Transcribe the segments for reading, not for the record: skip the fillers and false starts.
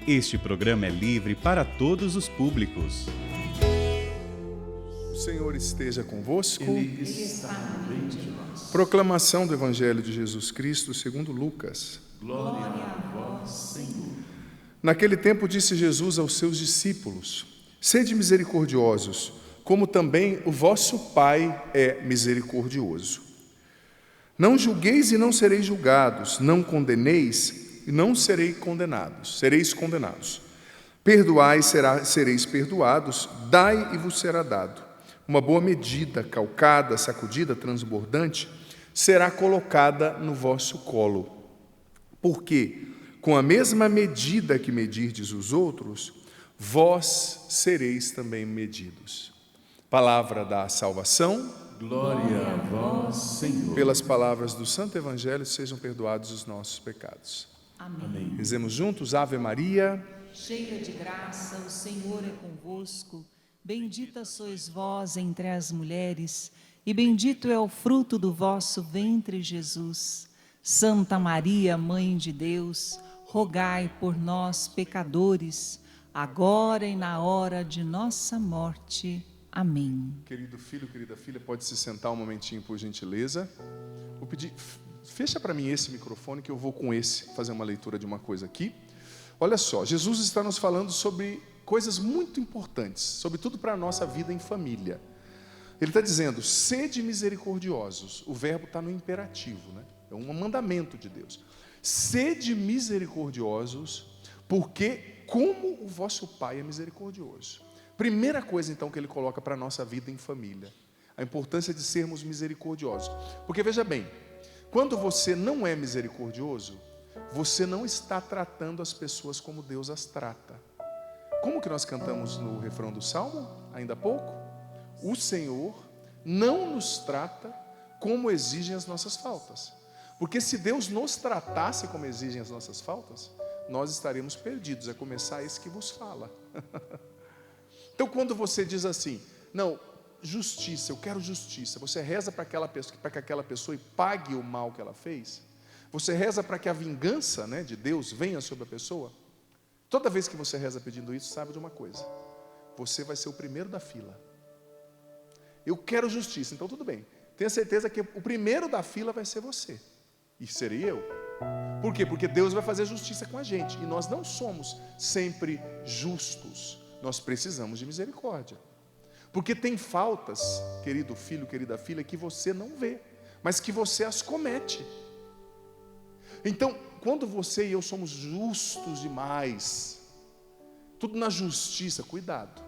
Este programa é livre para todos os públicos. O Senhor esteja convosco. Ele está no meio de nós. Proclamação do Evangelho de Jesus Cristo segundo Lucas. Glória a vós, Senhor. Naquele tempo disse Jesus aos seus discípulos: Sede misericordiosos, como também o vosso Pai é misericordioso. Não julgueis e não sereis julgados, não condeneis e não sereis condenados. Perdoai, sereis perdoados, dai e vos será dado. Uma boa medida, calcada, sacudida, transbordante, será colocada no vosso colo. Porque, com a mesma medida que medirdes os outros, vós sereis também medidos. Palavra da salvação. Glória a vós, Senhor. Pelas palavras do Santo Evangelho, sejam perdoados os nossos pecados. Amém. Rezemos juntos, Ave Maria. Cheia de graça, o Senhor é convosco. Bendita sois vós entre as mulheres, e bendito é o fruto do vosso ventre, Jesus. Santa Maria, Mãe de Deus, rogai por nós, pecadores, agora e na hora de nossa morte. Amém. Querido filho, querida filha, pode se sentar um momentinho, por gentileza. Vou pedir, fecha para mim esse microfone, que eu vou com esse fazer uma leitura de uma coisa aqui. Olha só, Jesus está nos falando sobre coisas muito importantes, sobretudo para a nossa vida em família. Ele está dizendo, sede misericordiosos. O verbo está no imperativo, né? É um mandamento de Deus. Sede misericordiosos, porque como o vosso Pai é misericordioso. Primeira coisa, então, que ele coloca para a nossa vida em família, a importância de sermos misericordiosos. Porque, veja bem, quando você não é misericordioso, você não está tratando as pessoas como Deus as trata. Como que nós cantamos no refrão do Salmo, ainda há pouco? O Senhor não nos trata como exigem as nossas faltas. Porque se Deus nos tratasse como exigem as nossas faltas, nós estaríamos perdidos, a começar esse que vos fala. Então, quando você diz assim, não, justiça, eu quero justiça, você reza para que aquela pessoa pague o mal que ela fez, você reza para que a vingança, né, de Deus venha sobre a pessoa. Toda vez que você reza pedindo isso, sabe de uma coisa, você vai ser o primeiro da fila. Eu quero justiça, então tudo bem, tenha certeza que o primeiro da fila vai ser você, e serei eu. Por quê? Porque Deus vai fazer justiça com a gente, e nós não somos sempre justos. Nós precisamos de misericórdia. Porque tem faltas, querido filho, querida filha, que você não vê, mas que você as comete. Então, quando você e eu somos justos demais, tudo na justiça, cuidado.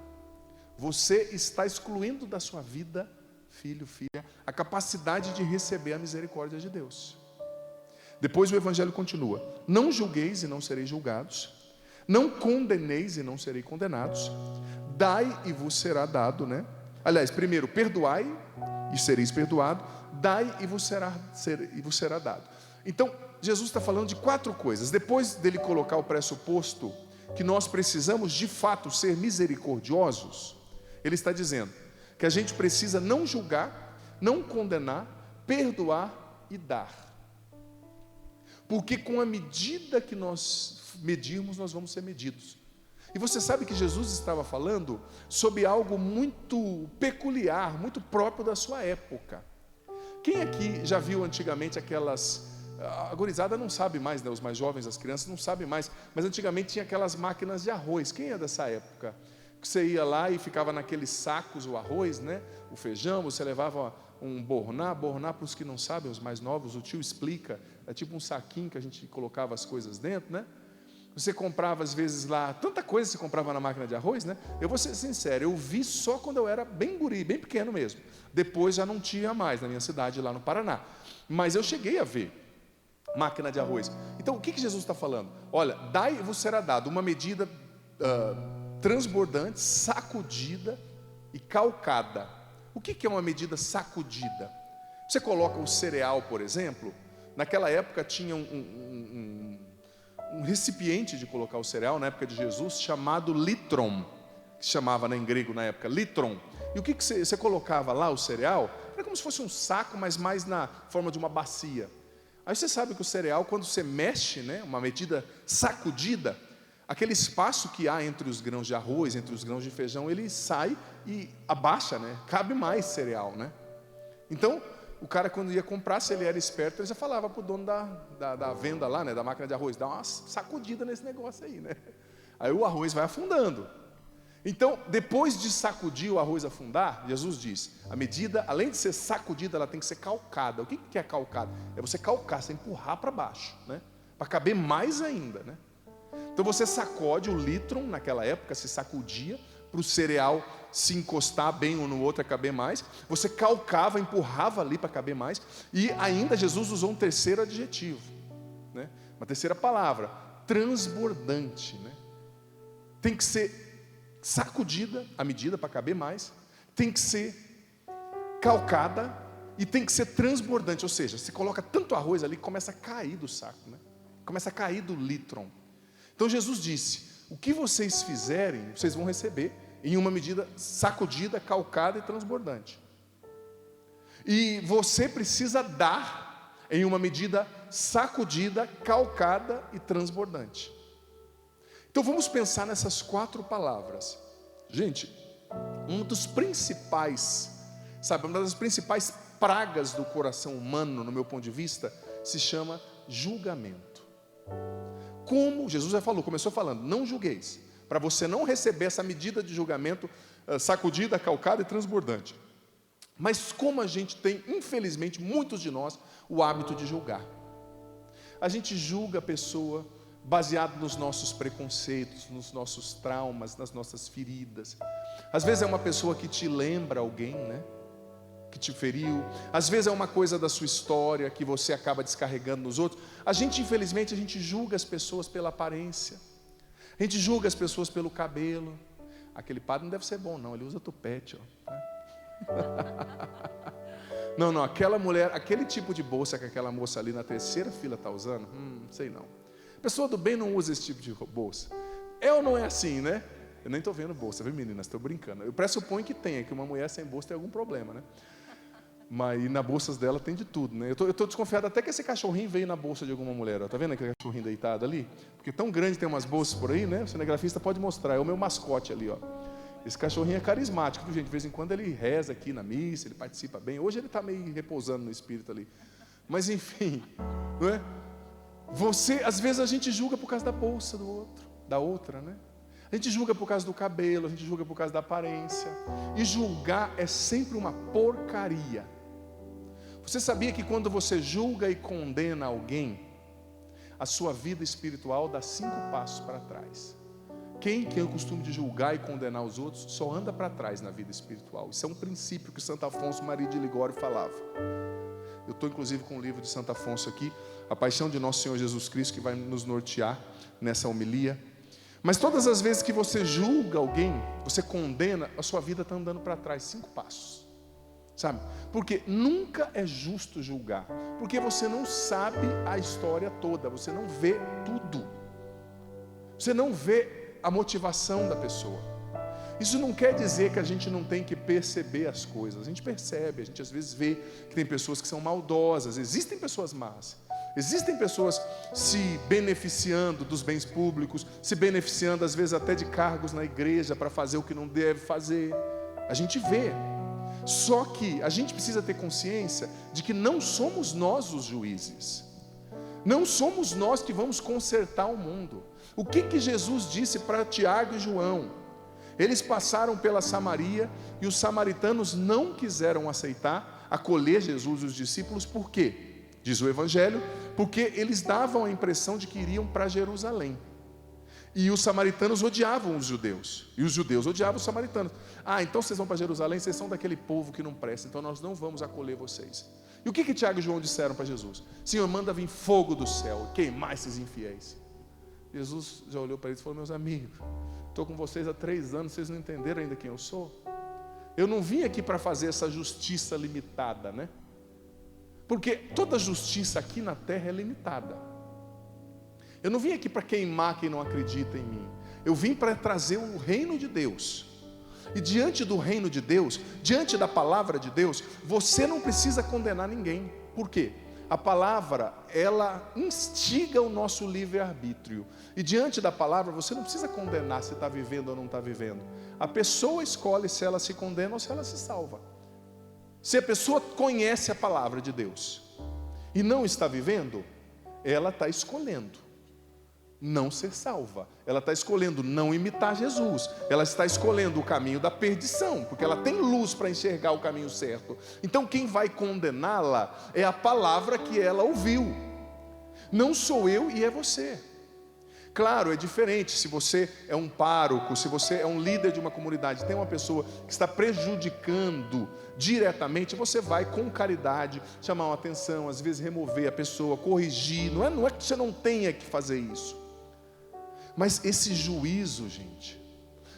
Você está excluindo da sua vida, filho, filha, a capacidade de receber a misericórdia de Deus. Depois o Evangelho continua. Não julgueis e não sereis julgados. Não condeneis e não sereis condenados. Dai e vos será dado, né? Aliás, primeiro, perdoai e sereis perdoado. Dai e vos será dado. Então, Jesus está falando de 4 coisas. Depois dele colocar o pressuposto que nós precisamos de fato ser misericordiosos, ele está dizendo que a gente precisa não julgar, não condenar, perdoar e dar. Porque com a medida que nós medirmos, nós vamos ser medidos. E você sabe que Jesus estava falando sobre algo muito peculiar, muito próprio da sua época. Quem aqui já viu antigamente aquelas... A gurizada não sabe mais, né? Os mais jovens, as crianças não sabem mais, mas antigamente tinha aquelas máquinas de arroz. Quem é dessa época? Que você ia lá e ficava naqueles sacos o arroz, né? O feijão, você levava um borná para os que não sabem, os mais novos, o tio explica, é tipo um saquinho que a gente colocava as coisas dentro, né? Você comprava às vezes lá, tanta coisa você comprava na máquina de arroz, né? Eu vou ser sincero, eu vi só quando eu era bem guri, bem pequeno mesmo. Depois já não tinha mais na minha cidade, lá no Paraná. Mas eu cheguei a ver máquina de arroz. Então o que Jesus está falando? Olha, dai e vos será dado uma medida transbordante, sacudida e calcada. O que é uma medida sacudida? Você coloca o cereal, por exemplo. Naquela época tinha um recipiente de colocar o cereal, na época de Jesus, chamado litron, que se chamava, né, em grego na época, litron. E o que você colocava lá, o cereal? Era como se fosse um saco, mas mais na forma de uma bacia. Aí você sabe que o cereal, quando você mexe, né, uma medida sacudida, aquele espaço que há entre os grãos de arroz, entre os grãos de feijão, ele sai e abaixa, né? Cabe mais cereal, né? Então, o cara quando ia comprar, se ele era esperto, ele já falava para o dono da venda lá, né, da máquina de arroz, dá uma sacudida nesse negócio aí, né? Aí o arroz vai afundando. Então, depois de sacudir o arroz afundar, Jesus diz, a medida, além de ser sacudida, ela tem que ser calcada. O que é calcada? É você calcar, você empurrar para baixo, né? Para caber mais ainda, né? Então você sacode o litron, naquela época se sacudia, para o cereal se encostar bem um no outro e caber mais. Você calcava, empurrava ali para caber mais. E ainda Jesus usou um terceiro adjetivo, né? Uma terceira palavra, transbordante, né? Tem que ser sacudida a medida para caber mais, tem que ser calcada e tem que ser transbordante, ou seja, você coloca tanto arroz ali que começa a cair do saco, né? Começa a cair do litron. Então Jesus disse, o que vocês fizerem, vocês vão receber em uma medida sacudida, calcada e transbordante. E você precisa dar em uma medida sacudida, calcada e transbordante. Então vamos pensar nessas 4 palavras. Gente, uma das principais pragas do coração humano, no meu ponto de vista, se chama julgamento. Como Jesus já falou, começou falando, não julgueis, para você não receber essa medida de julgamento sacudida, calcada e transbordante. Mas como a gente tem, infelizmente, muitos de nós, o hábito de julgar. A gente julga a pessoa baseado nos nossos preconceitos, nos nossos traumas, nas nossas feridas. Às vezes é uma pessoa que te lembra alguém, né? Que te feriu. Às vezes é uma coisa da sua história que você acaba descarregando nos outros. Infelizmente, a gente julga as pessoas pela aparência. A gente julga as pessoas pelo cabelo. Aquele padre não deve ser bom, não. Ele usa tupete, ó. Não, aquela mulher, aquele tipo de bolsa que aquela moça ali na terceira fila está usando, sei não. A pessoa do bem não usa esse tipo de bolsa. É ou não é assim, né? Eu nem estou vendo bolsa, viu, meninas? Estou brincando. Eu pressuponho que tenha, que uma mulher sem bolsa tem algum problema, né? Mas na bolsa dela tem de tudo, né? Eu estou desconfiado até que esse cachorrinho veio na bolsa de alguma mulher. Ó. Tá vendo aquele cachorrinho deitado ali? Porque tão grande tem umas bolsas por aí, né? O cinegrafista pode mostrar. É o meu mascote ali, ó. Esse cachorrinho é carismático, viu, gente? De vez em quando ele reza aqui na missa, ele participa bem. Hoje ele está meio repousando no espírito ali. Mas enfim, não é? Às vezes a gente julga por causa da bolsa do outro, da outra, né? A gente julga por causa do cabelo, a gente julga por causa da aparência. E julgar é sempre uma porcaria. Você sabia que quando você julga e condena alguém, a sua vida espiritual dá 5 passos para trás? Quem tem o costume de julgar e condenar os outros, só anda para trás na vida espiritual. Isso é um princípio que Santo Afonso Maria de Ligório falava. Eu estou inclusive com o livro de Santo Afonso aqui, A Paixão de Nosso Senhor Jesus Cristo, que vai nos nortear nessa homilia. Mas todas as vezes que você julga alguém, você condena, a sua vida está andando para trás 5 passos. Sabe? Porque nunca é justo julgar. Porque você não sabe a história toda, você não vê tudo. Você não vê a motivação da pessoa. Isso não quer dizer que a gente não tem que perceber as coisas. A gente percebe, a gente às vezes vê que tem pessoas que são maldosas. Existem pessoas más. Existem pessoas se beneficiando dos bens públicos, se beneficiando às vezes até de cargos na igreja para fazer o que não deve fazer. A gente vê. Só que a gente precisa ter consciência de que não somos nós os juízes. Não somos nós que vamos consertar o mundo. O que Jesus disse para Tiago e João? Eles passaram pela Samaria e os samaritanos não quiseram aceitar, acolher Jesus e os discípulos. Por quê? Diz o Evangelho, porque eles davam a impressão de que iriam para Jerusalém. E os samaritanos odiavam os judeus. E os judeus odiavam os samaritanos. Então vocês vão para Jerusalém, vocês são daquele povo que não presta, então nós não vamos acolher vocês. E o que Tiago e João disseram para Jesus? Senhor, manda vir fogo do céu, queimar esses infiéis. Jesus já olhou para eles e falou, meus amigos, estou com vocês há 3 anos, vocês não entenderam ainda quem eu sou? Eu não vim aqui para fazer essa justiça limitada, né? Porque toda justiça aqui na terra é limitada. Eu não vim aqui para queimar quem não acredita em mim. Eu vim para trazer o reino de Deus. E diante do reino de Deus, diante da palavra de Deus, você não precisa condenar ninguém. Por quê? a palavra, ela instiga o nosso livre-arbítrio. E diante da palavra, você não precisa condenar se está vivendo ou não está vivendo. A pessoa escolhe se ela se condena ou se ela se salva. Se a pessoa conhece a palavra de Deus e não está vivendo, ela está escolhendo não ser salva. Ela está escolhendo não imitar Jesus. Ela está escolhendo o caminho da perdição, porque ela tem luz para enxergar o caminho certo. Então quem vai condená-la é a palavra que ela ouviu. Não sou eu e é você. Claro, é diferente se você é um pároco, se você é um líder de uma comunidade, tem uma pessoa que está prejudicando diretamente, você vai com caridade chamar uma atenção, às vezes remover a pessoa, corrigir. Não é que você não tenha que fazer isso. Mas esse juízo, gente,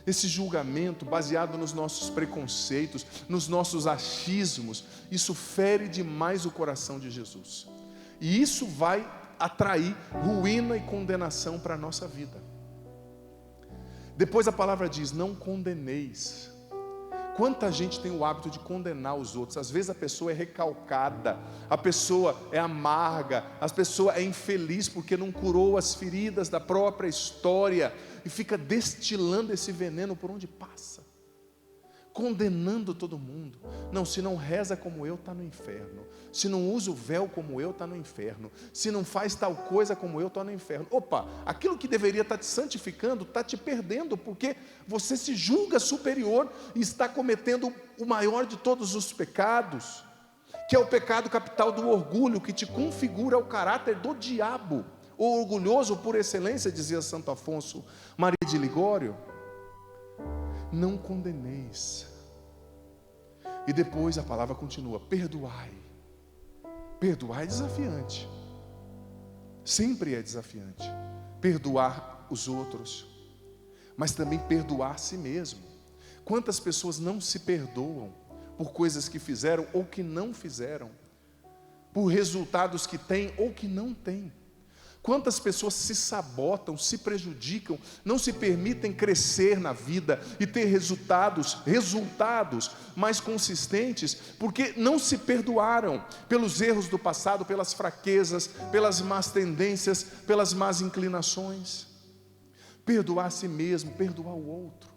esse julgamento baseado nos nossos preconceitos, nos nossos achismos, isso fere demais o coração de Jesus. E isso vai atrair ruína e condenação para a nossa vida. Depois a palavra diz: não condeneis. Quanta gente tem o hábito de condenar os outros? Às vezes a pessoa é recalcada, a pessoa é amarga, a pessoa é infeliz porque não curou as feridas da própria história e fica destilando esse veneno por onde passa, condenando todo mundo. Não, se não reza como eu, está no inferno. Se não usa o véu como eu, está no inferno. Se não faz tal coisa como eu, está no inferno. Opa, aquilo que deveria estar te santificando, está te perdendo, porque você se julga superior e está cometendo o maior de todos os pecados, que é o pecado capital do orgulho, que te configura o caráter do diabo. O orgulhoso por excelência, dizia Santo Afonso Maria de Ligório. Não condeneis. E depois a palavra continua: perdoai. Perdoar é desafiante, sempre é desafiante, perdoar os outros, mas também perdoar a si mesmo. Quantas pessoas não se perdoam por coisas que fizeram ou que não fizeram, por resultados que têm ou que não têm? Quantas pessoas se sabotam, se prejudicam, não se permitem crescer na vida e ter resultados mais consistentes, porque não se perdoaram pelos erros do passado, pelas fraquezas, pelas más tendências, pelas más inclinações. Perdoar a si mesmo, perdoar o outro.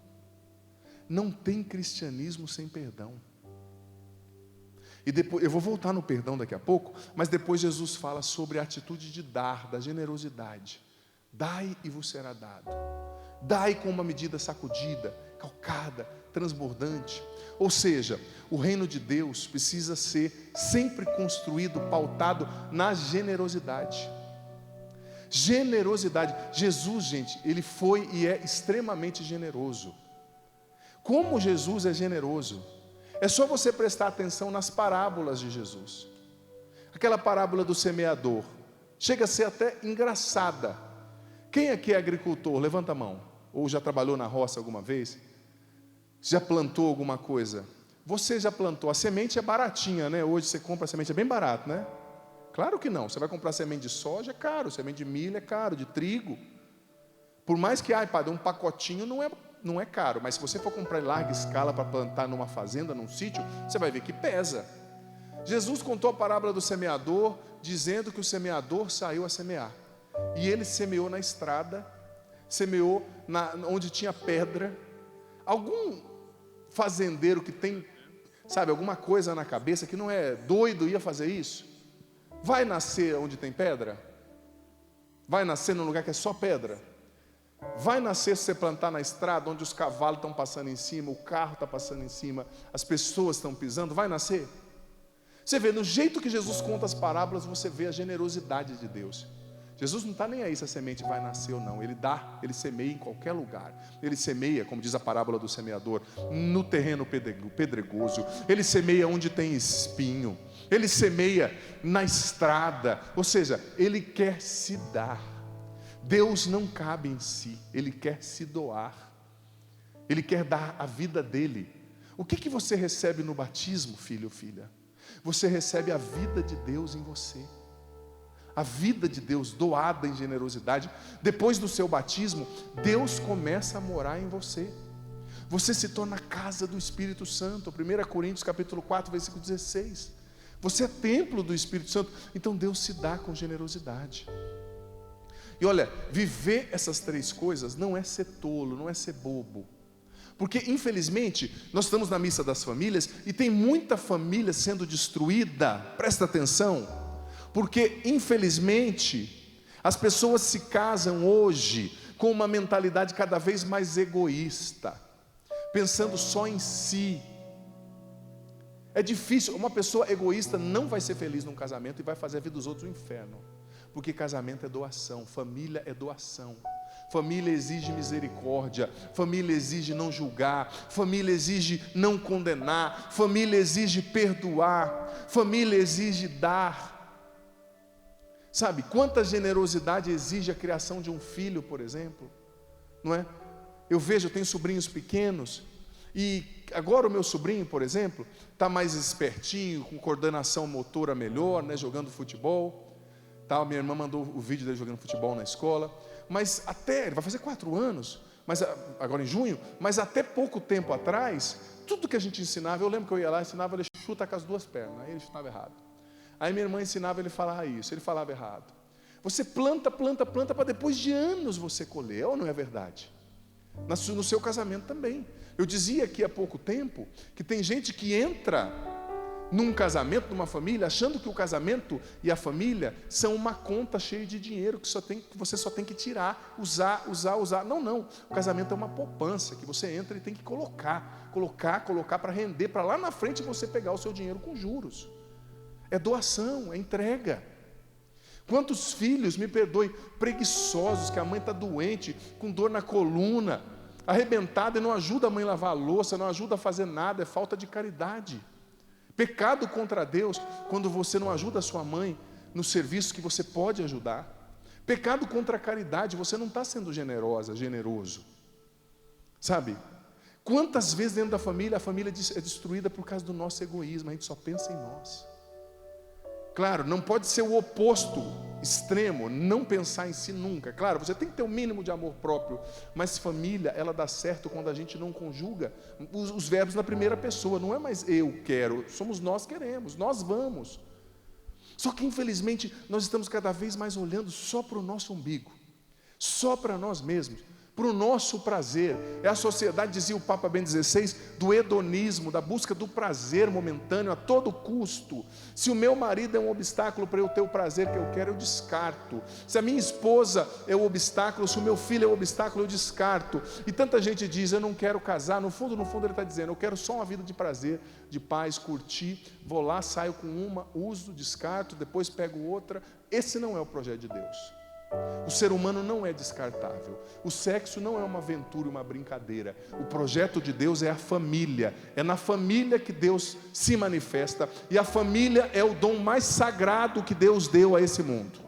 Não tem cristianismo sem perdão. E depois, eu vou voltar no perdão daqui a pouco, mas depois Jesus fala sobre a atitude de dar, da generosidade. Dai e vos será dado. Dai com uma medida sacudida, calcada, transbordante. Ou seja, o reino de Deus precisa ser sempre construído, pautado na generosidade. Generosidade. Jesus, gente, ele foi e é extremamente generoso. Como Jesus é generoso? É só você prestar atenção nas parábolas de Jesus. Aquela parábola do semeador chega a ser até engraçada. Quem aqui é agricultor? Levanta a mão. Ou já trabalhou na roça alguma vez? Já plantou alguma coisa? Você já plantou? A semente é baratinha, né? Hoje você compra a semente, é bem barato, né? Claro que não. Você vai comprar semente de soja, é caro. Semente de milho é caro, de trigo. Por mais que, padre, um pacotinho não é caro, mas se você for comprar em larga escala para plantar numa fazenda, num sítio, você vai ver que pesa. Jesus contou a parábola do semeador, dizendo que o semeador saiu a semear. E ele semeou na estrada, semeou onde tinha pedra. Algum fazendeiro que tem, alguma coisa na cabeça, que não é doido, ia fazer isso? Vai nascer onde tem pedra? Vai nascer num lugar que é só pedra? Vai nascer se você plantar na estrada, onde os cavalos estão passando em cima, o carro está passando em cima, as pessoas estão pisando? Vai nascer? Você vê, no jeito que Jesus conta as parábolas, você vê a generosidade de Deus. Jesus não está nem aí se a semente vai nascer ou não. Ele dá, ele semeia em qualquer lugar. Ele semeia, como diz a parábola do semeador, no terreno pedregoso. Ele semeia onde tem espinho. Ele semeia na estrada. Ou seja, ele quer se dar. Deus não cabe em si, ele quer se doar, ele quer dar a vida dele. O que você recebe no batismo, filho ou filha? Você recebe a vida de Deus em você, a vida de Deus doada em generosidade. Depois do seu batismo, Deus começa a morar em você. Você se torna a casa do Espírito Santo. 1 Coríntios capítulo 4, versículo 16. Você é templo do Espírito Santo. Então Deus se dá com generosidade. E olha, viver essas três coisas não é ser tolo, não é ser bobo. Porque infelizmente nós estamos na missa das famílias e tem muita família sendo destruída, presta atenção, porque infelizmente as pessoas se casam hoje com uma mentalidade cada vez mais egoísta, pensando só em si. É difícil, uma pessoa egoísta não vai ser feliz num casamento e vai fazer a vida dos outros um inferno, porque casamento é doação, família é doação. Família exige misericórdia, família exige não julgar, família exige não condenar, família exige perdoar, família exige dar. Sabe, quanta generosidade exige a criação de um filho, por exemplo, não é? Eu tenho sobrinhos pequenos, e agora o meu sobrinho, por exemplo, está mais espertinho, com coordenação motora melhor, né, jogando futebol. Tá, minha irmã mandou o vídeo dele jogando futebol na escola. Mas ele vai fazer 4 anos, mas agora em junho, mas até pouco tempo atrás, tudo que a gente ensinava, eu lembro que eu ia lá, ensinava ele chuta com as 2 pernas, aí ele chutava errado. Aí minha irmã ensinava ele a falar isso, ele falava errado. Você planta para depois de anos você colher, ou não é verdade? No seu casamento também. Eu dizia aqui há pouco tempo que tem gente que entra num casamento, numa família, achando que o casamento e a família são uma conta cheia de dinheiro que você só tem que tirar, usar. Não. O casamento é uma poupança que você entra e tem que colocar para render, para lá na frente você pegar o seu dinheiro com juros. É doação, é entrega. Quantos filhos, me perdoe, preguiçosos, que a mãe está doente, com dor na coluna, arrebentada e não ajuda a mãe a lavar a louça, não ajuda a fazer nada, é falta de caridade. Pecado contra Deus quando você não ajuda a sua mãe no serviço que você pode ajudar. Pecado contra a caridade, você não está sendo generoso. Sabe? Quantas vezes dentro da família, a família é destruída por causa do nosso egoísmo, a gente só pensa em nós. Claro, não pode ser o oposto extremo, não pensar em si nunca. Claro, você tem que ter o mínimo de amor próprio, mas família, ela dá certo quando a gente não conjuga os verbos na primeira pessoa. Não é mais eu quero, somos nós queremos, nós vamos. Só que infelizmente nós estamos cada vez mais olhando só para o nosso umbigo, só para nós mesmos, para o nosso prazer. É a sociedade, dizia o Papa Bento XVI, do hedonismo, da busca do prazer momentâneo a todo custo. Se o meu marido é um obstáculo para eu ter o prazer que eu quero, eu descarto. Se a minha esposa é o obstáculo, se o meu filho é o obstáculo, eu descarto. E tanta gente diz, eu não quero casar. No fundo ele está dizendo, eu quero só uma vida de prazer, de paz, curtir. Vou lá, saio com uma, uso, descarto, depois pego outra. Esse não é o projeto de Deus. O ser humano não é descartável. O sexo não é uma aventura, uma brincadeira. O projeto de Deus é a família. É na família que Deus se manifesta. E a família é o dom mais sagrado que Deus deu a esse mundo.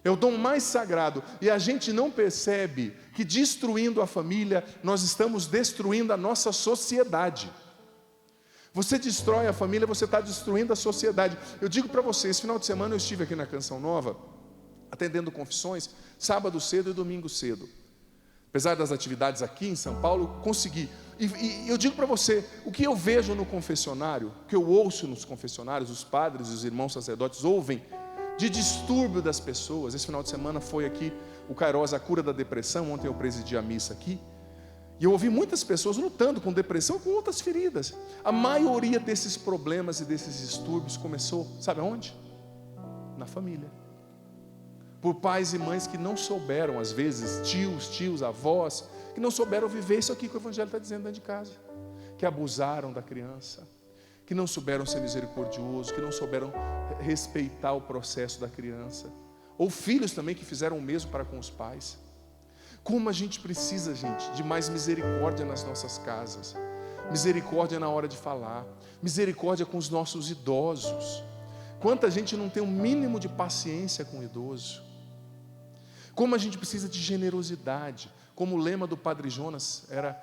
É o dom mais sagrado. E a gente não percebe que destruindo a família, nós estamos destruindo a nossa sociedade. Você destrói a família, você está destruindo a sociedade. Eu digo para você, esse final de semana eu estive aqui na Canção Nova, atendendo confissões, sábado cedo e domingo cedo. Apesar das atividades aqui em São Paulo, consegui. E eu digo para você, o que eu vejo no confessionário, o que eu ouço nos confessionários, os padres e os irmãos sacerdotes ouvem de distúrbio das pessoas. Esse final de semana foi aqui o Kairos, a cura da depressão. Ontem eu presidi a missa aqui. E eu ouvi muitas pessoas lutando com depressão ou com outras feridas. A maioria desses problemas e desses distúrbios começou, sabe aonde? Na família. Por pais e mães que não souberam, às vezes, tios, avós, que não souberam viver isso aqui que o Evangelho está dizendo dentro de casa, que abusaram da criança, que não souberam ser misericordiosos, que não souberam respeitar o processo da criança, ou filhos também que fizeram o mesmo para com os pais. Como a gente precisa, gente, de mais misericórdia nas nossas casas, misericórdia na hora de falar, misericórdia com os nossos idosos. Quanta gente não tem um mínimo de paciência com o idoso. Como a gente precisa de generosidade. Como o lema do Padre Jonas era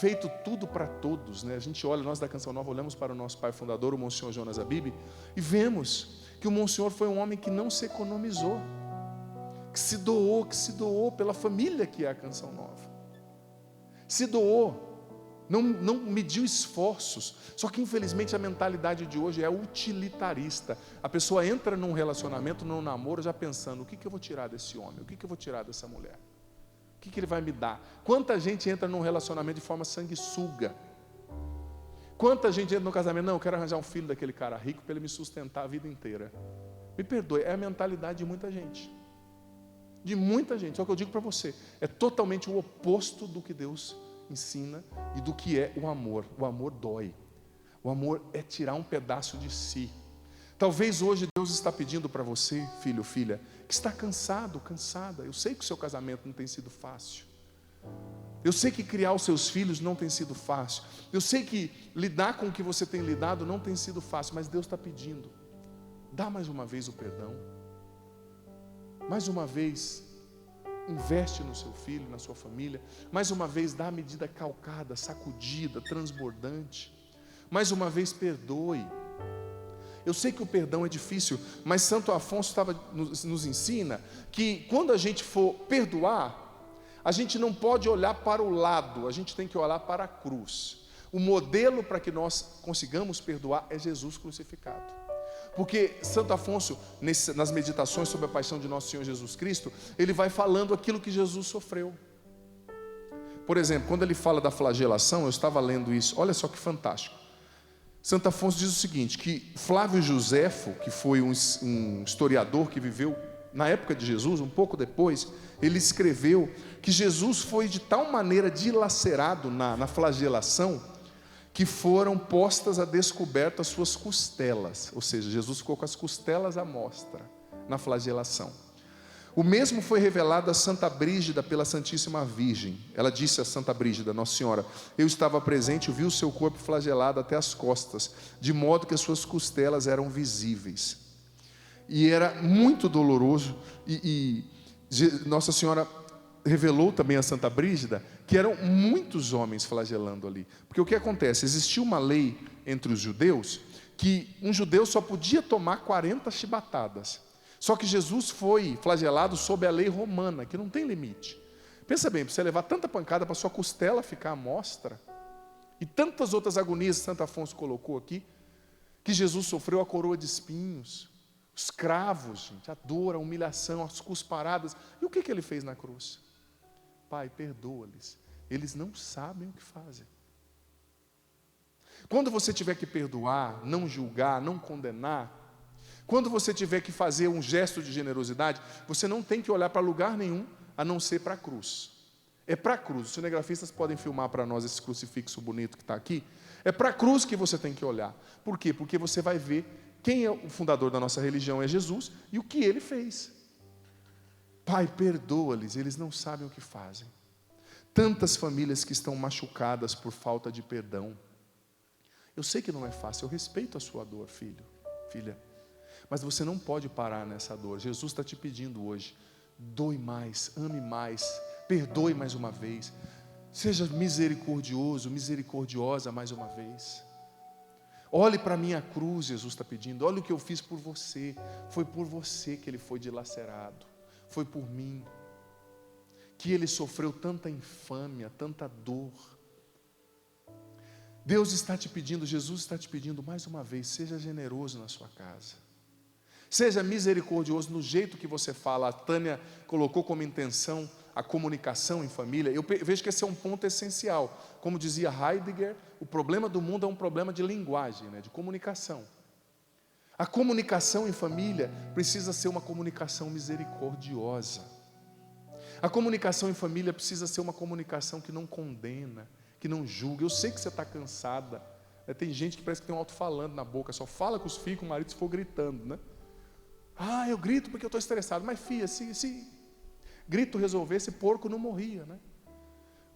feito tudo para todos, né? A gente olha, nós da Canção Nova olhamos para o nosso pai fundador, o Monsenhor Jonas Abib, e vemos que o Monsenhor foi um homem que não se economizou, que se doou pela família que é a Canção Nova. Se doou. não mediu esforços. Só que infelizmente a mentalidade de hoje é utilitarista. A pessoa entra num relacionamento, num namoro, já pensando: o que eu vou tirar desse homem? O que eu vou tirar dessa mulher? O que ele vai me dar? Quanta gente entra num relacionamento de forma sanguessuga? Quanta gente entra no casamento: não, eu quero arranjar um filho daquele cara rico para ele me sustentar a vida inteira. Me perdoe, é a mentalidade de muita gente. De muita gente. Só que eu digo para você, é totalmente o oposto do que Deus ensina e do que é o amor. O amor dói. O amor é tirar um pedaço de si. Talvez hoje Deus está pedindo para você, filho, filha, que está cansado, cansada. Eu sei que o seu casamento não tem sido fácil. Eu sei que criar os seus filhos não tem sido fácil. Eu sei que lidar com o que você tem lidado não tem sido fácil. Mas Deus está pedindo: dá mais uma vez o perdão. Mais uma vez, investe no seu filho, na sua família. Mais uma vez, dá a medida calcada, sacudida, transbordante. Mais uma vez, perdoe. Eu sei que o perdão é difícil, mas Santo Afonso nos ensina que quando a gente for perdoar, a gente não pode olhar para o lado, a gente tem que olhar para a cruz. O modelo para que nós consigamos perdoar é Jesus crucificado. Porque Santo Afonso, nas meditações sobre a paixão de nosso Senhor Jesus Cristo, ele vai falando aquilo que Jesus sofreu. Por exemplo, quando ele fala da flagelação, eu estava lendo isso, olha só que fantástico. Santo Afonso diz o seguinte, que Flávio Joséfo, que foi um historiador que viveu na época de Jesus, um pouco depois, ele escreveu que Jesus foi de tal maneira dilacerado na flagelação, que foram postas a descoberto as suas costelas, ou seja, Jesus ficou com as costelas à mostra na flagelação. O mesmo foi revelado a Santa Brígida pela Santíssima Virgem. Ela disse a Santa Brígida: Nossa Senhora, eu estava presente e vi o seu corpo flagelado até as costas, de modo que as suas costelas eram visíveis. E era muito doloroso, e Nossa Senhora revelou também a Santa Brígida que eram muitos homens flagelando ali. Porque o que acontece? Existia uma lei entre os judeus que um judeu só podia tomar 40 chibatadas. Só que Jesus foi flagelado sob a lei romana, que não tem limite. Pensa bem, para você levar tanta pancada para sua costela ficar à mostra, e tantas outras agonias que Santo Afonso colocou aqui, que Jesus sofreu a coroa de espinhos, os cravos, gente, a dor, a humilhação, as cusparadas. E o que ele fez na cruz? Pai, perdoa-lhes, eles não sabem o que fazem. Quando você tiver que perdoar, não julgar, não condenar, quando você tiver que fazer um gesto de generosidade, você não tem que olhar para lugar nenhum, a não ser para a cruz. É para a cruz. Os cinegrafistas podem filmar para nós esse crucifixo bonito que está aqui. É para a cruz que você tem que olhar. Por quê? Porque você vai ver quem é o fundador da nossa religião, é Jesus, e o que ele fez. Pai, perdoa-lhes, eles não sabem o que fazem. Tantas famílias que estão machucadas por falta de perdão. Eu sei que não é fácil, eu respeito a sua dor, filho, filha. Mas você não pode parar nessa dor. Jesus está te pedindo hoje: doe mais, ame mais, perdoe mais uma vez, seja misericordioso, misericordiosa mais uma vez. Olhe para a minha cruz, Jesus está pedindo. Olha o que eu fiz por você. Foi por você que ele foi dilacerado. Foi por mim que ele sofreu tanta infâmia, tanta dor. Deus está te pedindo, Jesus está te pedindo mais uma vez: seja generoso na sua casa. Seja misericordioso no jeito que você fala. A Tânia colocou como intenção a comunicação em família. Eu vejo que esse é um ponto essencial. Como dizia Heidegger, o problema do mundo é um problema de linguagem, de comunicação. A comunicação em família precisa ser uma comunicação misericordiosa. A comunicação em família precisa ser uma comunicação que não condena, que não julga. Eu sei que você está cansada. Tem gente que parece que tem um alto-falante na boca, só fala com os filhos, com o marido, se for gritando, né? Ah, eu grito porque eu estou estressado. Mas filha, se grito resolvesse, porco não morria, né?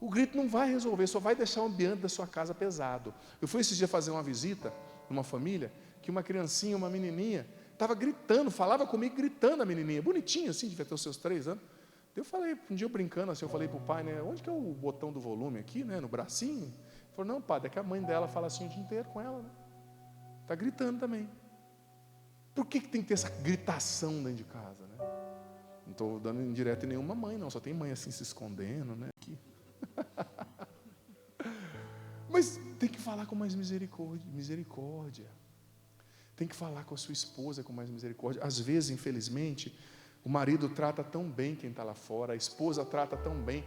O grito não vai resolver, só vai deixar o ambiente da sua casa pesado. Eu fui esses dias fazer uma visita numa família, que uma criancinha, uma menininha, estava gritando, falava comigo gritando, a menininha, bonitinha assim, devia ter os seus 3 anos. Eu falei, um dia eu brincando assim, eu falei para o pai, né, onde que é o botão do volume aqui, né, no bracinho? Ele falou: não, pai, é que a mãe dela fala assim o dia inteiro com ela, né? Está gritando também. Por que tem que ter essa gritação dentro de casa, né? Não estou dando indireta em nenhuma mãe, não. Só tem mãe assim se escondendo, né? Aqui. Tem que falar com mais misericórdia. Tem que falar com a sua esposa com mais misericórdia. Às vezes, infelizmente, o marido trata tão bem quem está lá fora, a esposa trata tão bem.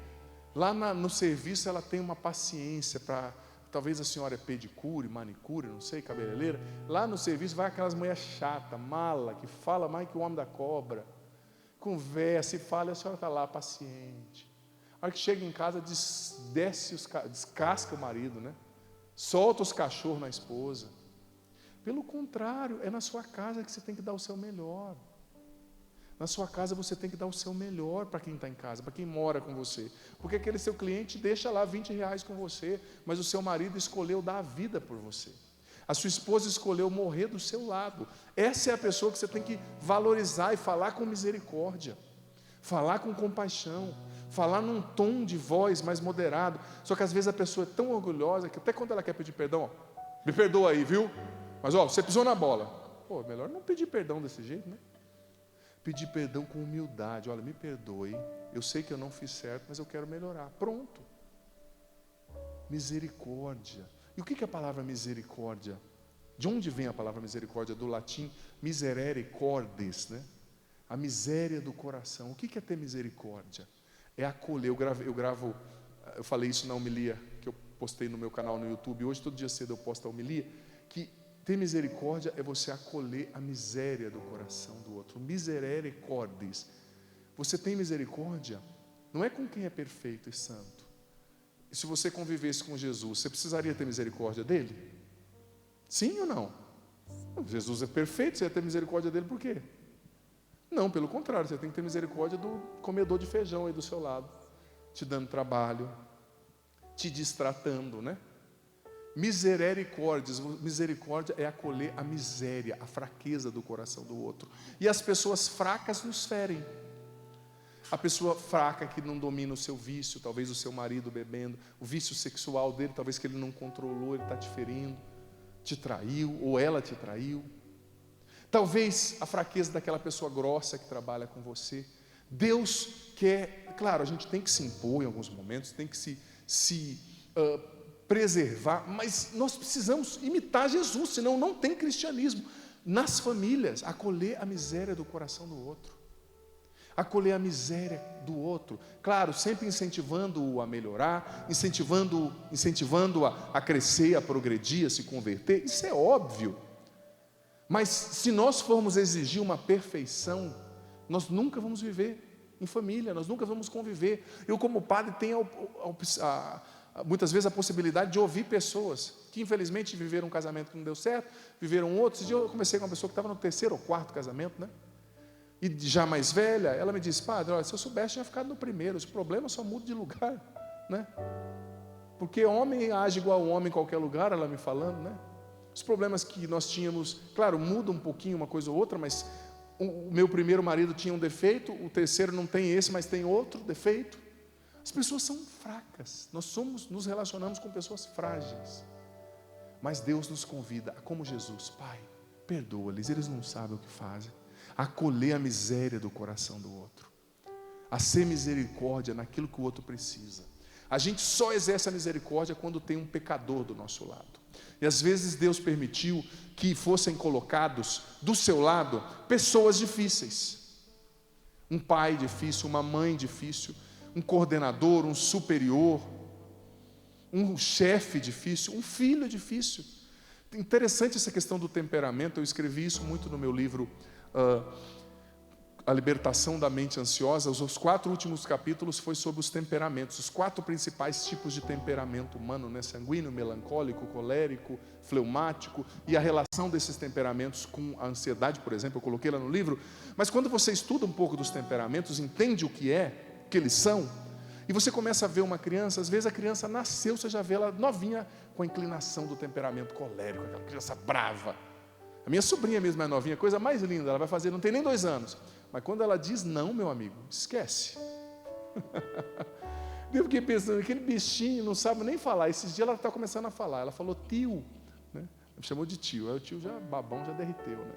Lá no serviço ela tem uma paciência para... Talvez a senhora é pedicure, manicure, não sei, cabeleireira. Lá no serviço vai aquelas mulheres chatas, mala, que fala mais que o homem da cobra. Conversa e fala, e a senhora está lá, paciente. A hora que chega em casa, descasca o marido, né? Solta os cachorros na esposa. Pelo contrário, é na sua casa que você tem que dar o seu melhor. Na sua casa você tem que dar o seu melhor para quem está em casa, para quem mora com você. Porque aquele seu cliente deixa lá R$20 com você, mas o seu marido escolheu dar a vida por você. A sua esposa escolheu morrer do seu lado. Essa é a pessoa que você tem que valorizar e falar com misericórdia. Falar com compaixão. Falar num tom de voz mais moderado. Só que às vezes a pessoa é tão orgulhosa que até quando ela quer pedir perdão, ó, me perdoa aí, viu? Mas ó, você pisou na bola. Pô, melhor não pedir perdão desse jeito, né? Pedir perdão com humildade. Olha, me perdoe, eu sei que eu não fiz certo, mas eu quero melhorar. Pronto. Misericórdia. E o que é a palavra misericórdia? De onde vem a palavra misericórdia? Do latim miserere cordis, né? A miséria do coração. O que é ter misericórdia? É acolher. Eu falei isso na homilia que eu postei no meu canal no YouTube. Hoje, todo dia cedo, eu posto a homilia. Que ter misericórdia é você acolher a miséria do coração do outro. Miserere cordis. Você tem misericórdia, não é com quem é perfeito e santo. E se você convivesse com Jesus, você precisaria ter misericórdia dele? Sim ou não? Jesus é perfeito, você ia ter misericórdia dele por quê? Não, pelo contrário, você tem que ter misericórdia do comedor de feijão aí do seu lado, te dando trabalho, te distratando, né? Misericórdia é acolher a miséria, a fraqueza do coração do outro. E as pessoas fracas nos ferem. A pessoa fraca que não domina o seu vício, talvez o seu marido bebendo, o vício sexual dele, talvez que ele não controlou, ele está te ferindo, te traiu, ou ela te traiu. Talvez a fraqueza daquela pessoa grossa que trabalha com você. Deus quer, claro, a gente tem que se impor em alguns momentos, tem que se preservar, mas nós precisamos imitar Jesus, senão não tem cristianismo. Nas famílias, acolher a miséria do coração do outro, acolher a miséria do outro, claro, sempre incentivando-o a melhorar, incentivando-o a crescer, a progredir, a se converter, isso é óbvio. Mas se nós formos exigir uma perfeição, nós nunca vamos viver em família, nós nunca vamos conviver. Eu, como padre, tenho muitas vezes a possibilidade de ouvir pessoas que infelizmente viveram um casamento que não deu certo, viveram outros. Esse dia eu comecei com uma pessoa que estava no 3º ou 4º casamento, né? E já mais velha, ela me disse: padre, olha, se eu soubesse, tinha ficado no primeiro. Os problemas só mudam de lugar, né? Porque homem age igual homem em qualquer lugar, ela me falando, né? Os problemas que nós tínhamos, claro, muda um pouquinho uma coisa ou outra, mas o meu primeiro marido tinha um defeito, o terceiro não tem esse, mas tem outro defeito. As pessoas são fracas, nos relacionamos com pessoas frágeis, mas Deus nos convida, como Jesus: Pai, perdoa-lhes, eles não sabem o que fazem. Acolher a miséria do coração do outro, a ser misericórdia naquilo que o outro precisa. A gente só exerce a misericórdia quando tem um pecador do nosso lado. E às vezes Deus permitiu que fossem colocados do seu lado pessoas difíceis. Um pai difícil, uma mãe difícil, um coordenador, um superior, um chefe difícil, um filho difícil. Interessante essa questão do temperamento. Eu escrevi isso muito no meu livro A Libertação da Mente Ansiosa. Os 4 últimos capítulos foi sobre os temperamentos, os 4 principais tipos de temperamento humano, né? Sanguíneo, melancólico, colérico, fleumático, e a relação desses temperamentos com a ansiedade, por exemplo, eu coloquei lá no livro. Mas quando você estuda um pouco dos temperamentos, entende o que eles são, e você começa a ver uma criança, às vezes a criança nasceu, você já vê ela novinha, com a inclinação do temperamento colérico, aquela criança brava. A minha sobrinha mesmo, mais novinha, coisa mais linda, ela vai fazer, não tem nem 2 anos, mas quando ela diz não, meu amigo, esquece. Eu fiquei pensando, aquele bichinho não sabe nem falar. Esses dias ela está começando a falar, ela falou tio, né? Me chamou de tio, aí o tio já, babão já derreteu, né?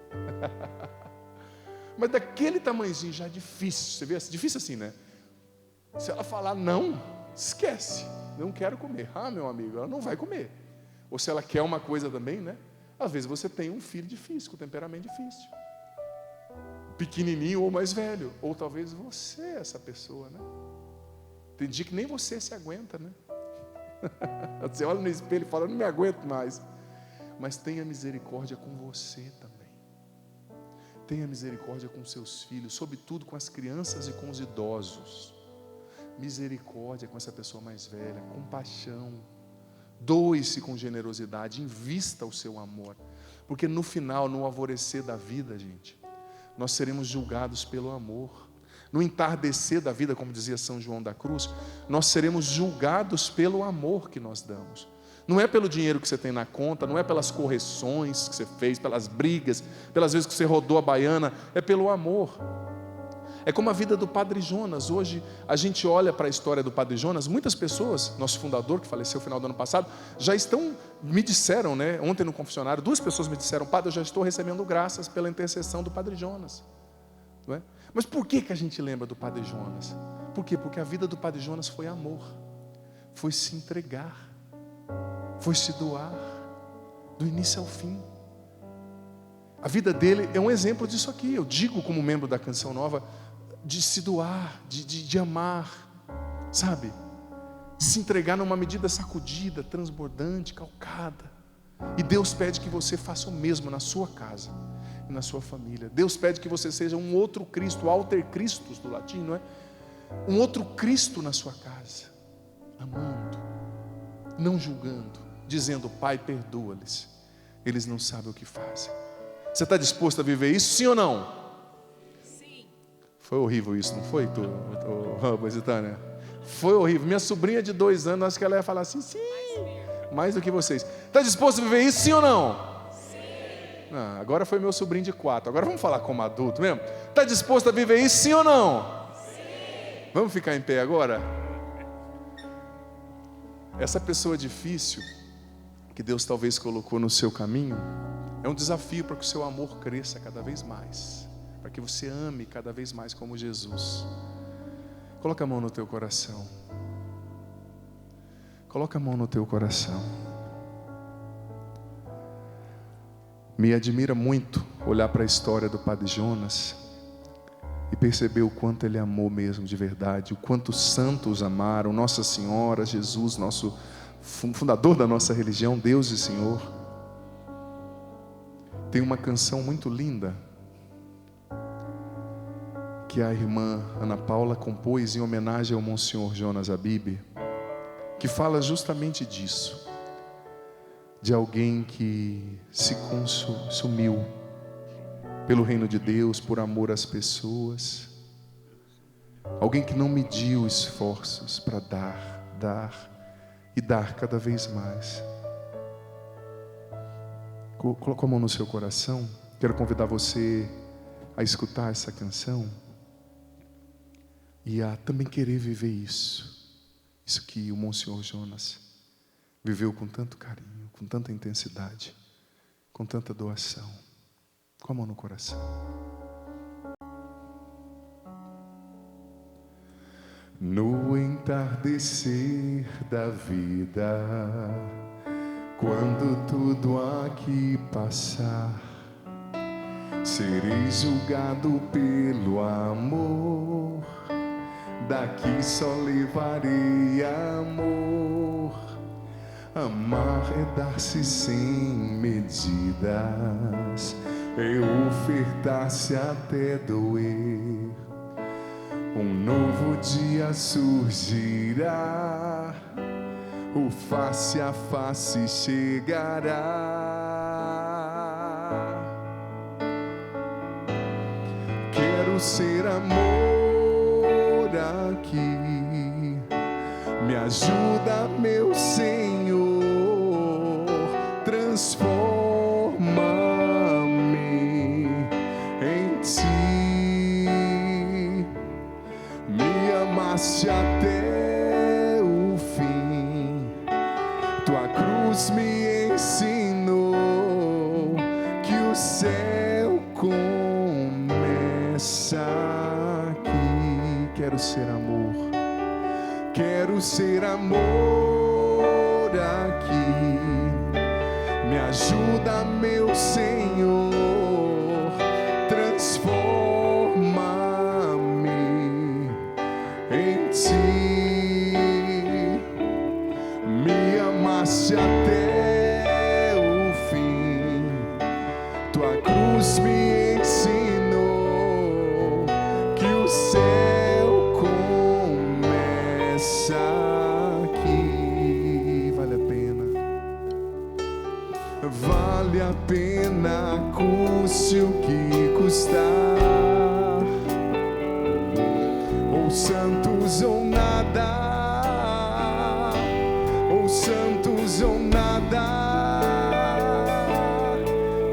Mas daquele tamanhozinho já é difícil, você vê, difícil assim, né? Se ela falar não, esquece, não quero comer. Ah, meu amigo, ela não vai comer. ou se ela quer uma coisa também, né? Às vezes você tem um filho difícil, com temperamento difícil, pequenininho ou mais velho, ou talvez você é essa pessoa, né? Tem dia que nem você se aguenta, né? Você olha no espelho e fala, eu não me aguento mais. Mas tenha misericórdia com você também. Tenha misericórdia com seus filhos, sobretudo com as crianças e com os idosos. Misericórdia com essa pessoa mais velha, compaixão. Doe-se com generosidade, invista o seu amor. Porque no final, no alvorecer da vida, gente, nós seremos julgados pelo amor. No entardecer da vida, como dizia São João da Cruz, nós seremos julgados pelo amor que nós damos. Não é pelo dinheiro que você tem na conta, não é pelas correções que você fez, pelas brigas, pelas vezes que você rodou a baiana, é pelo amor. É como a vida do Padre Jonas. Hoje a gente olha para a história do Padre Jonas, muitas pessoas, nosso fundador que faleceu no final do ano passado, já estão, me disseram, né, ontem no confessionário, 2 pessoas me disseram, Padre, eu já estou recebendo graças pela intercessão do Padre Jonas, não é? Mas por que a gente lembra do Padre Jonas? Por quê? Porque a vida do Padre Jonas foi amor, foi se entregar, foi se doar, do início ao fim. A vida dele é um exemplo disso aqui. Eu digo como membro da Canção Nova, de se doar, de amar, sabe? De se entregar numa medida sacudida, transbordante, calcada. E Deus pede que você faça o mesmo na sua casa e na sua família. Deus pede que você seja um outro Cristo, alter Christus do latim, não é? Um outro Cristo na sua casa, amando, não julgando, dizendo, Pai, perdoa-lhes, eles não sabem o que fazem. Você está disposto a viver isso, sim ou não? Sim. Foi horrível isso, não foi, Tânia? Foi horrível. Minha sobrinha de 2 anos, acho que ela ia falar assim, sim, mais do que vocês. Está disposto a viver isso, sim ou não? Sim. Não, agora foi meu sobrinho de 4, agora vamos falar como adulto mesmo. Está disposto a viver isso, sim ou não? Sim. Vamos ficar em pé agora? Essa pessoa difícil, que Deus talvez colocou no seu caminho, é um desafio para que o seu amor cresça cada vez mais, para que você ame cada vez mais como Jesus. Coloca a mão no teu coração. Coloca a mão no teu coração. Me admira muito olhar para a história do Padre Jonas e perceber o quanto ele amou mesmo de verdade, o quanto os santos amaram, Nossa Senhora, Jesus, nosso fundador da nossa religião, Deus e Senhor. Tem uma canção muito linda que a irmã Ana Paula compôs em homenagem ao Monsenhor Jonas Abib, que fala justamente disso, de alguém que se consumiu pelo reino de Deus, por amor às pessoas, alguém que não mediu esforços para dar e dar cada vez mais. Coloca a mão no seu coração. Quero convidar você a escutar essa canção e a também querer viver isso que o Monsenhor Jonas viveu com tanto carinho, com tanta intensidade, com tanta doação. Com a mão no coração. No entardecer da vida, quando tudo aqui passar, serei julgado pelo amor, daqui só levarei amor. Amar é dar-se sem medidas, é ofertar-se até doer. Um novo dia surgirá, o face a face chegará. Quero ser amor aqui, me ajuda, meu Senhor, transforma-me em ti. Me amaste até o fim, tua cruz me ensinou que o céu começa aqui. Quero ser amor, quero ser amor aqui. ajuda, meu Senhor, transforma-me em Ti. Me amaste até o fim, Tua cruz me ensinou que o céu começa aqui. Vale a pena. Vale a pena, custe o que custar, ou santos ou nada, ou santos ou nada.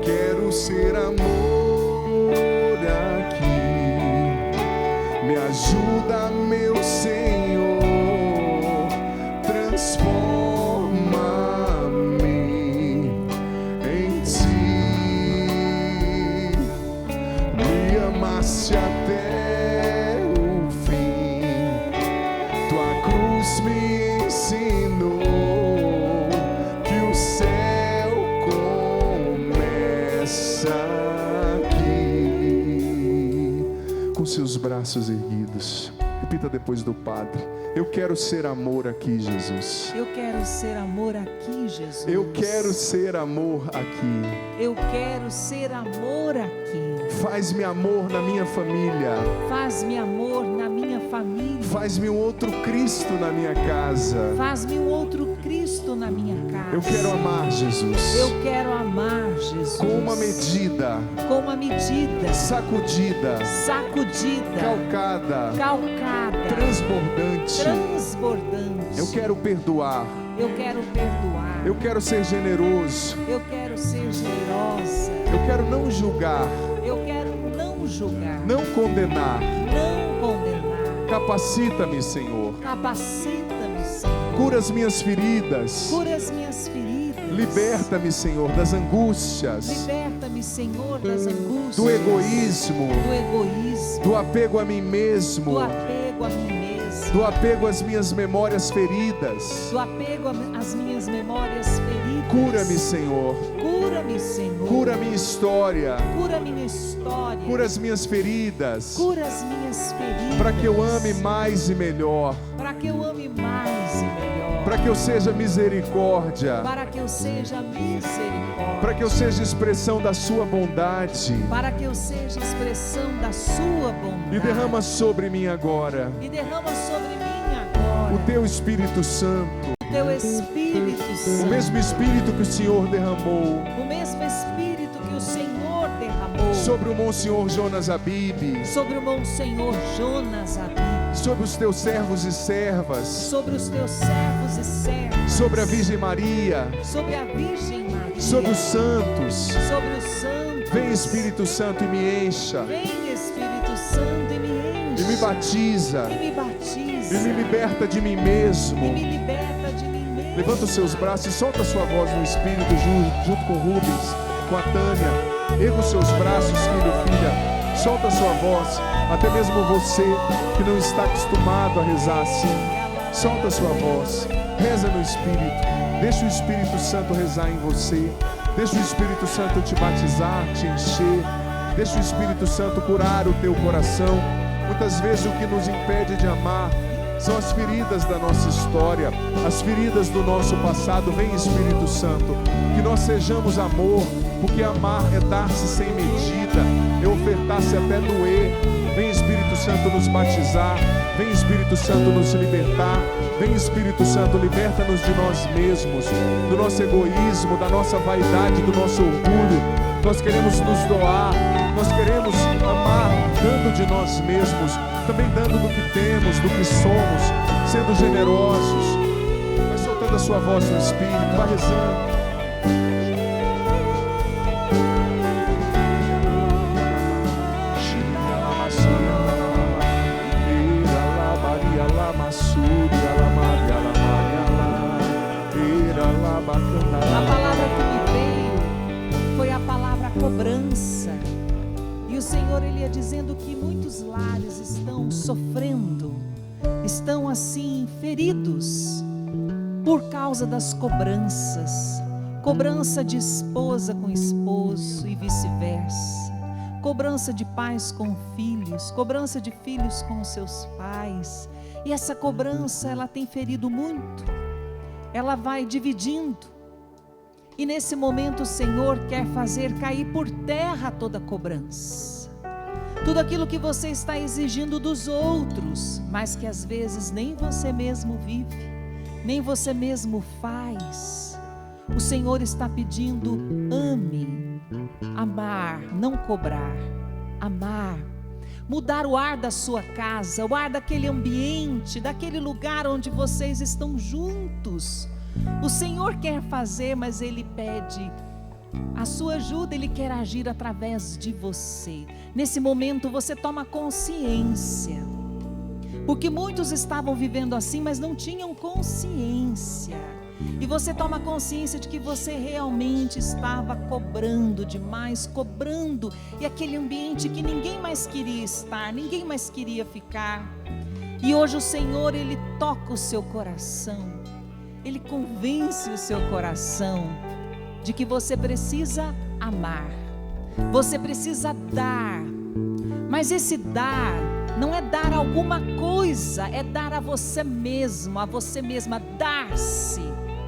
Quero ser amor aqui. Me ajuda, meu Senhor, transforma-me em Ti. Me amaste até o fim, Tua cruz me ensinou que o céu começa aqui. Com seus braços erguidos, repita depois do Padre: eu quero ser amor aqui, Jesus. Eu quero ser amor aqui, Jesus. Eu quero ser amor aqui. Eu quero ser amor aqui. Faz-me amor na minha família. Faz-me amor na minha família. Faz-me um outro Cristo na minha casa. Faz-me um outro Cristo na minha casa. Eu quero amar, Jesus. Eu quero amar, Jesus. Com uma medida. Com uma medida. Sacudida. Sacudida. Calcada. Calcada. Transbordante. Transbordante. Eu quero perdoar. Eu quero perdoar. Eu quero ser generoso. Eu quero ser generosa. Eu quero não julgar. Eu quero não julgar. Não condenar. Não condenar. Capacita-me, Senhor. Capacita-me, Senhor. Cura as minhas feridas. Cura as minhas feridas. Liberta-me, Senhor, das angústias. Liberta-me, Senhor, das angústias. Do egoísmo. Do egoísmo. Do apego a mim mesmo. Do apego a mim mesmo. Do apego às minhas memórias feridas. Do apego às minhas memórias feridas. Cura-me, Senhor. Cura-me, Senhor. Cura a minha história. Cura a minha história. Cura as minhas feridas. Cura as minhas feridas. Para que eu ame mais e melhor. Para que eu ame mais e melhor. Para que eu seja misericórdia. Para que eu seja misericórdia. Para que eu seja expressão da sua bondade. Para que eu seja expressão da sua bondade. E derrama sobre mim agora. E derrama sobre mim agora. O teu Espírito Santo. O teu Espírito Santo. O mesmo Espírito que o Senhor derramou. O mesmo Espírito que o Senhor derramou. Sobre o Monsenhor Jonas Abib. Sobre o Monsenhor Jonas Abib. Sobre os teus servos e servas. Sobre os teus servos e servas. Sobre a Virgem Maria. Sobre a Virgem Maria. Sobre os santos. Sobre os santos. Vem, Espírito Santo, e me encha. Vem, Espírito Santo, e me enche. E me batiza. E me batiza. E me liberta de mim mesmo. E me liberta de mim mesmo. Levanta os seus braços e solta a sua voz no Espírito junto com o Rubens, com a Tânia. Erga os seus braços, filho, filha. Solta a sua voz. Até mesmo você que não está acostumado a rezar assim. Solta a sua voz. Reza no Espírito. Deixa o Espírito Santo rezar em você. Deixa o Espírito Santo te batizar, te encher. Deixa o Espírito Santo curar o teu coração. Muitas vezes o que nos impede de amar são as feridas da nossa história, as feridas do nosso passado. Vem, Espírito Santo, que nós sejamos amor, porque amar é dar-se sem medida, é ofertar-se até doer. Vem, Espírito Santo, nos batizar. Vem, Espírito Santo, nos libertar. Vem, Espírito Santo, liberta-nos de nós mesmos, do nosso egoísmo, da nossa vaidade, do nosso orgulho. Nós queremos nos doar, nós queremos amar dando de nós mesmos, também dando do que temos, do que somos, sendo generosos. Vai soltando a sua voz no Espírito, vai rezando. A palavra que me veio foi a palavra cobrança. E o Senhor, Ele ia dizendo que muitos lares estão sofrendo, estão assim feridos por causa das cobranças, cobrança de esposa com esposo e vice-versa, cobrança de pais com filhos, cobrança de filhos com seus pais, e essa cobrança ela tem ferido muito, ela vai dividindo, e nesse momento o Senhor quer fazer cair por terra toda cobrança, tudo aquilo que você está exigindo dos outros, mas que às vezes nem você mesmo vive, nem você mesmo faz. O Senhor está pedindo: ame, amar, não cobrar, amar, mudar o ar da sua casa, o ar daquele ambiente, daquele lugar onde vocês estão juntos. O Senhor quer fazer, mas Ele pede a sua ajuda, Ele quer agir através de você. Nesse momento você toma consciência, porque muitos estavam vivendo assim, mas não tinham consciência. E você toma consciência de que você realmente estava cobrando demais, cobrando, e aquele ambiente que ninguém mais queria estar, ninguém mais queria ficar. E hoje o Senhor, Ele toca o seu coração, Ele convence o seu coração de que você precisa amar, você precisa dar, mas esse dar não é dar alguma coisa, é dar a você mesmo, a você mesma, dar-se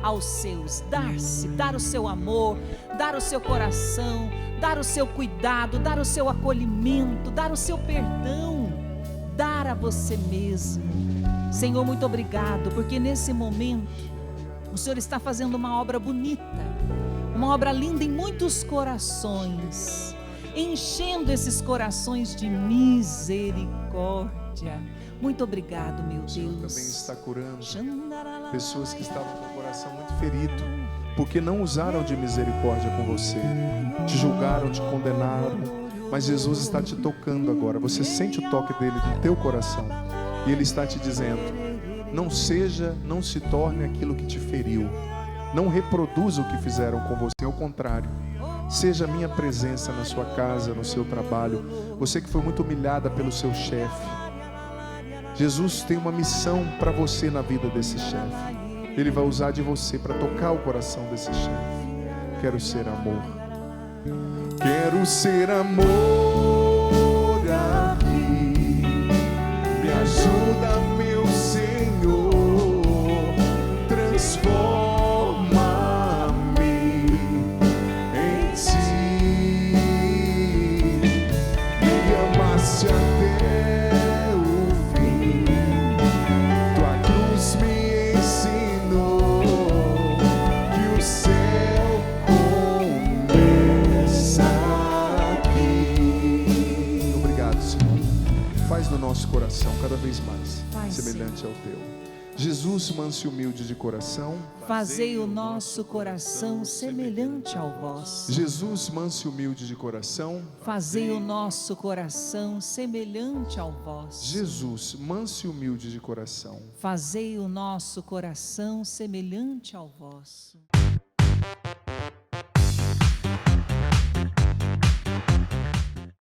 aos seus, dar-se, dar o seu amor, dar o seu coração, dar o seu cuidado, dar o seu acolhimento, dar o seu perdão, dar a você mesmo. Senhor, muito obrigado, porque nesse momento o Senhor está fazendo uma obra bonita, uma obra linda em muitos corações, enchendo esses corações de misericórdia. Muito obrigado, meu O Senhor Deus. também está curando pessoas que estavam com o coração muito ferido, porque não usaram de misericórdia com você, te julgaram, te condenaram, mas Jesus está te tocando agora. Você sente o toque dele no teu coração, e Ele está te dizendo: não se torne aquilo que te feriu, não reproduza o que fizeram com você, ao contrário, seja a minha presença na sua casa, no seu trabalho. Você que foi muito humilhada pelo seu chefe, Jesus tem uma missão para você na vida desse chefe. Ele vai usar de você para tocar o coração desse chefe. Quero ser amor. Quero ser amor aqui. Me ajuda, meu Senhor. Transforma-me em ti. Me amaste até o fim. Tua cruz me ensinou que o céu começa aqui. Obrigado, Senhor. Faz no nosso coração cada vez mais semelhante ao teu. Jesus, manso e humilde de coração, Fazei o nosso coração semelhante ao vosso. Jesus, manso e humilde de coração, Fazei o nosso coração semelhante ao vosso. Jesus, manso e humilde de coração. Fazei o nosso coração semelhante ao vosso.